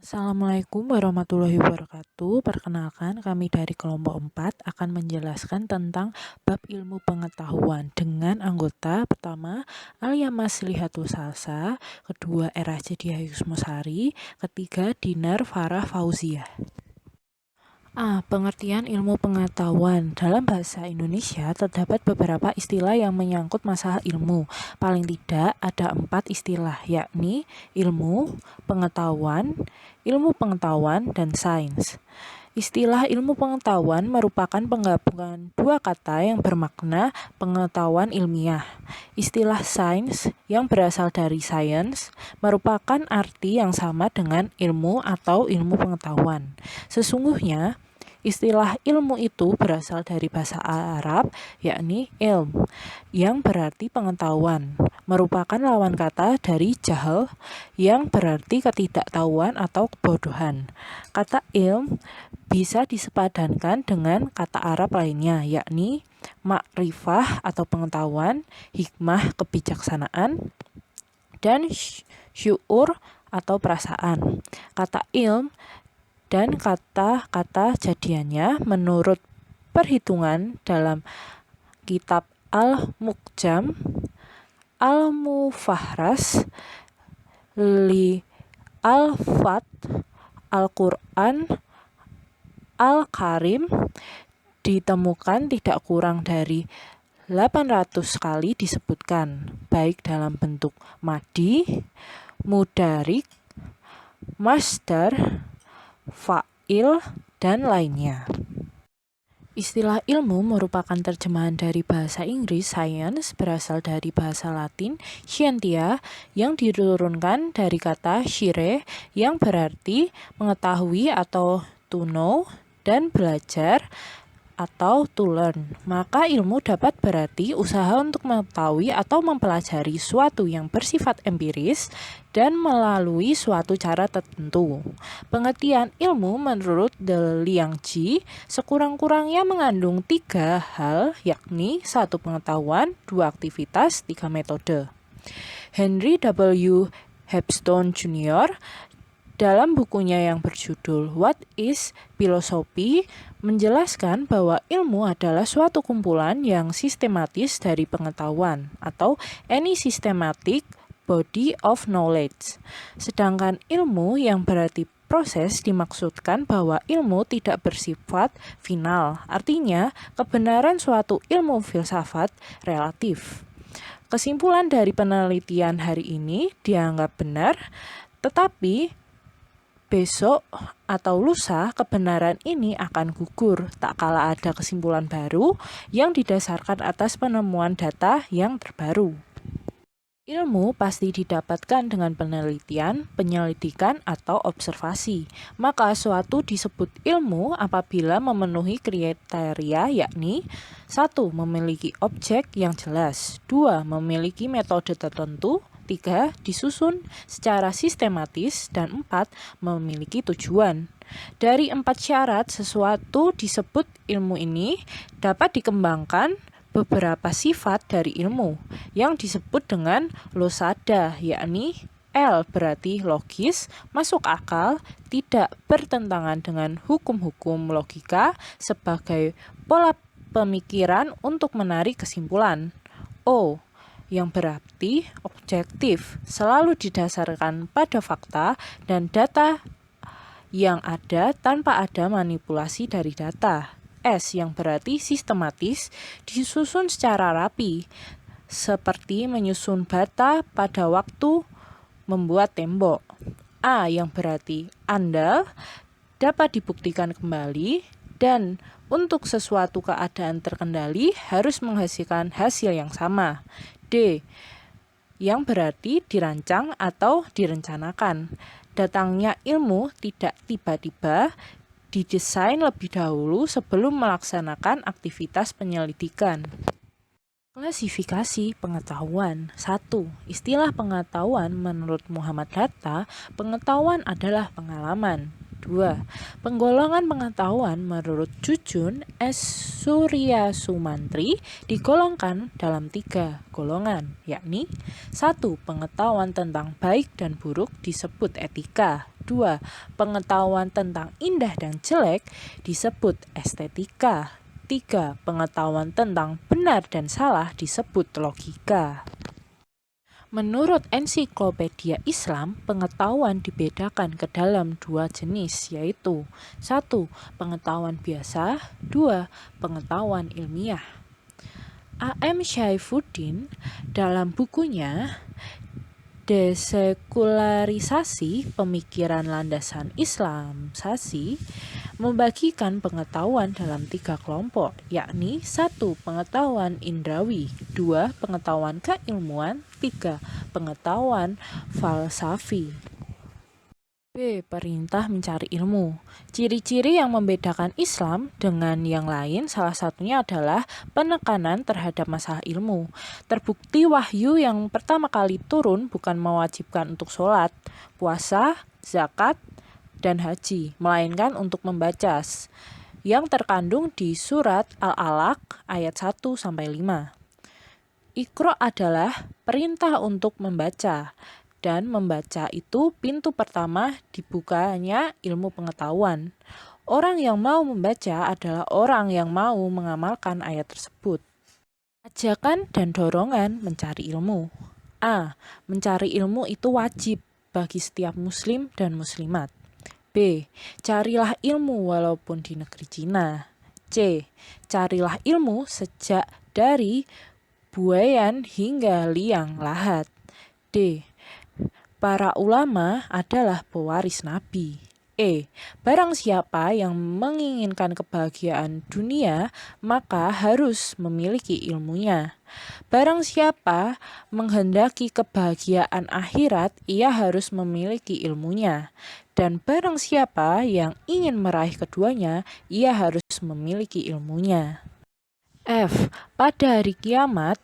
Assalamualaikum warahmatullahi wabarakatuh. Perkenalkan, kami dari kelompok 4 akan menjelaskan tentang bab ilmu pengetahuan dengan anggota pertama Alia Maslihatul Salsa, kedua Era Cedia Yusmosari, ketiga Dinar Farah Fauziah. Pengertian ilmu pengetahuan. Dalam bahasa Indonesia terdapat beberapa istilah yang menyangkut masalah ilmu. Paling tidak ada 4 istilah, yakni ilmu pengetahuan, dan sains. Istilah ilmu pengetahuan merupakan penggabungan dua kata yang bermakna pengetahuan ilmiah. Istilah sains yang berasal dari science merupakan arti yang sama dengan ilmu atau ilmu pengetahuan. Sesungguhnya, istilah ilmu itu berasal dari bahasa Arab, yakni ilm, yang berarti pengetahuan, merupakan lawan kata dari jahal, yang berarti ketidaktahuan atau kebodohan. Kata ilm bisa disepadankan dengan kata Arab lainnya, yakni makrifah atau pengetahuan, hikmah kebijaksanaan, dan syuur atau perasaan. Kata ilm dan kata-kata jadiannya menurut perhitungan dalam kitab Al-Muqjam, Al-Mufahras, Li Al-Fat, Al-Quran, Al-Karim ditemukan tidak kurang dari 800 kali disebutkan, baik dalam bentuk madi, mudarik, masdar, fa'il, dan lainnya. Istilah ilmu merupakan terjemahan dari bahasa Inggris science, berasal dari bahasa Latin scientia, yang diturunkan dari kata scire yang berarti mengetahui atau to know, dan belajar atau to learn. Maka ilmu dapat berarti usaha untuk mengetahui atau mempelajari suatu yang bersifat empiris dan melalui suatu cara tertentu. Pengertian ilmu menurut De Liangji sekurang-kurangnya mengandung 3 hal, yakni 1 pengetahuan, 2 aktivitas, 3 metode. Henry W. Hepstone Jr. dalam bukunya yang berjudul What is Philosophy menjelaskan bahwa ilmu adalah suatu kumpulan yang sistematis dari pengetahuan atau any systematic body of knowledge. Sedangkan ilmu yang berarti proses dimaksudkan bahwa ilmu tidak bersifat final, artinya kebenaran suatu ilmu filsafat relatif. Kesimpulan dari penelitian hari ini dianggap benar, tetapi besok atau lusa kebenaran ini akan gugur tak kala ada kesimpulan baru yang didasarkan atas penemuan data yang terbaru. Ilmu pasti didapatkan dengan penelitian, penyelidikan, atau observasi. Maka suatu disebut ilmu apabila memenuhi kriteria, yakni 1. Memiliki objek yang jelas, 2. Memiliki metode tertentu, 3. Disusun secara sistematis, dan 4. Memiliki tujuan. Dari 4 syarat sesuatu disebut ilmu ini dapat dikembangkan beberapa sifat dari ilmu yang disebut dengan losada, yakni L berarti logis, masuk akal, tidak bertentangan dengan hukum-hukum logika sebagai pola pemikiran untuk menarik kesimpulan. O yang berarti objektif, selalu didasarkan pada fakta dan data yang ada tanpa ada manipulasi dari data. S yang berarti sistematis, disusun secara rapi, seperti menyusun bata pada waktu membuat tembok. A yang berarti andal, dapat dibuktikan kembali, dan untuk sesuatu keadaan terkendali harus menghasilkan hasil yang sama. D yang berarti dirancang atau direncanakan. Datangnya ilmu tidak tiba-tiba, didesain lebih dahulu sebelum melaksanakan aktivitas penyelidikan. Klasifikasi pengetahuan. 1. Istilah pengetahuan menurut Muhammad Hatta, pengetahuan adalah pengalaman. 2. Penggolongan pengetahuan menurut Jujun S. Surya Sumantri digolongkan dalam 3 golongan, yakni 1. Pengetahuan tentang baik dan buruk disebut etika. 2. Pengetahuan tentang indah dan jelek disebut estetika. 3. Pengetahuan tentang benar dan salah disebut logika. Menurut Ensiklopedia Islam, pengetahuan dibedakan ke dalam 2 jenis, yaitu 1. Pengetahuan biasa, 2. Pengetahuan ilmiah. A.M. Syaifuddin dalam bukunya Desekularisasi Pemikiran Landasan Islamisasi membagikan pengetahuan dalam 3 kelompok, yakni 1. Pengetahuan indrawi, 2. Pengetahuan keilmuan, 3. Pengetahuan falsafi. B. Perintah mencari ilmu. Ciri-ciri yang membedakan Islam dengan yang lain salah satunya adalah penekanan terhadap masalah ilmu. Terbukti wahyu yang pertama kali turun bukan mewajibkan untuk sholat, puasa, zakat, dan haji, melainkan untuk membaca, yang terkandung di surat Al-Alaq ayat 1-5. Iqra adalah perintah untuk membaca, dan membaca itu pintu pertama dibukanya ilmu pengetahuan. Orang yang mau membaca adalah orang yang mau mengamalkan ayat tersebut. Ajakan dan dorongan mencari ilmu. A. Mencari ilmu itu wajib bagi setiap muslim dan muslimat. B. Carilah ilmu walaupun di negeri Cina. C. Carilah ilmu sejak dari Buayan hingga Liang Lahat. D. Para ulama adalah pewaris Nabi. E. Barang siapa yang menginginkan kebahagiaan dunia, maka harus memiliki ilmunya. Barang siapa menghendaki kebahagiaan akhirat, ia harus memiliki ilmunya. Dan barang siapa yang ingin meraih keduanya, ia harus memiliki ilmunya. F. Pada hari kiamat,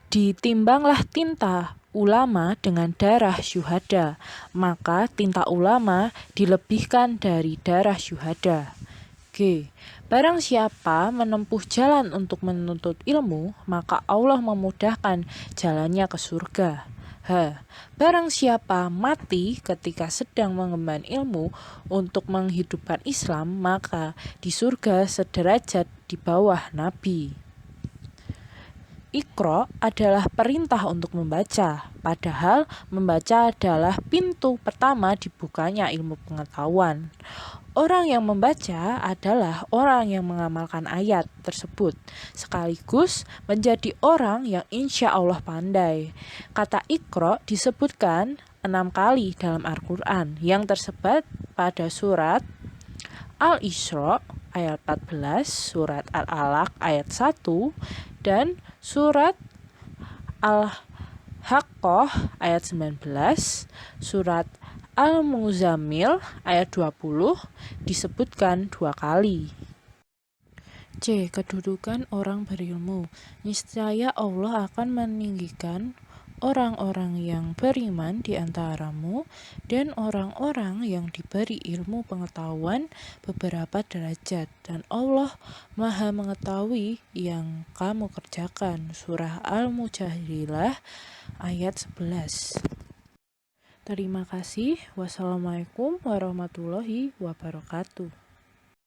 ditimbanglah tinta ulama dengan darah syuhada, maka tinta ulama dilebihkan dari darah syuhada. G. Barang siapa menempuh jalan untuk menuntut ilmu, maka Allah memudahkan jalannya ke surga. H. Barang siapa mati ketika sedang mengemban ilmu untuk menghidupkan Islam, maka di surga sederajat di bawah Nabi. Iqra adalah perintah untuk membaca, padahal membaca adalah pintu pertama dibukanya ilmu pengetahuan. Orang yang membaca adalah orang yang mengamalkan ayat tersebut, sekaligus menjadi orang yang insya Allah pandai. Kata Iqra disebutkan 6 kali dalam Al-Quran yang tersebar pada surat Al-Isra ayat 14, surat Al-Alaq ayat 1, dan surat Al-Haqqah ayat 19, surat Al-Muzammil ayat 20 disebutkan 2 kali. C. Kedudukan orang berilmu. Niscaya Allah akan meninggikan orang-orang yang beriman di antaramu dan orang-orang yang diberi ilmu pengetahuan beberapa derajat, dan Allah Maha mengetahui yang kamu kerjakan. Surah Al-Mujadilah ayat 11. Terima kasih. Wassalamualaikum warahmatullahi wabarakatuh.